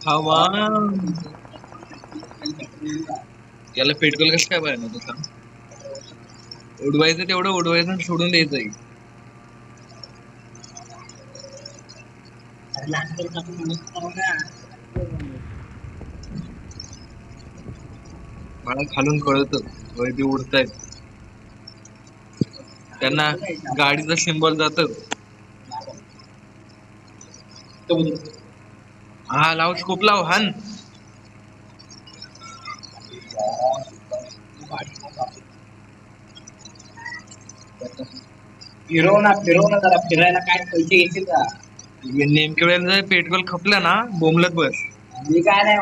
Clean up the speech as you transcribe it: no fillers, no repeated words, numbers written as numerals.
हवा याला पेट्रोल कसं काय पाहिजे तसं उडवायचं तेवढं उडवायचं आणि सोडून द्यायचं. मला खालून कळत वैदी उडतायत त्यांना गाडीचं सिम्बॉल जात. हा लाव स्कोप लाव हान फिरव ना जरा फिरायला काय पैसे येतील का नेमक्या वेळेला पेट्रोल खपलं ना बोंबलत बस. मी काय नाही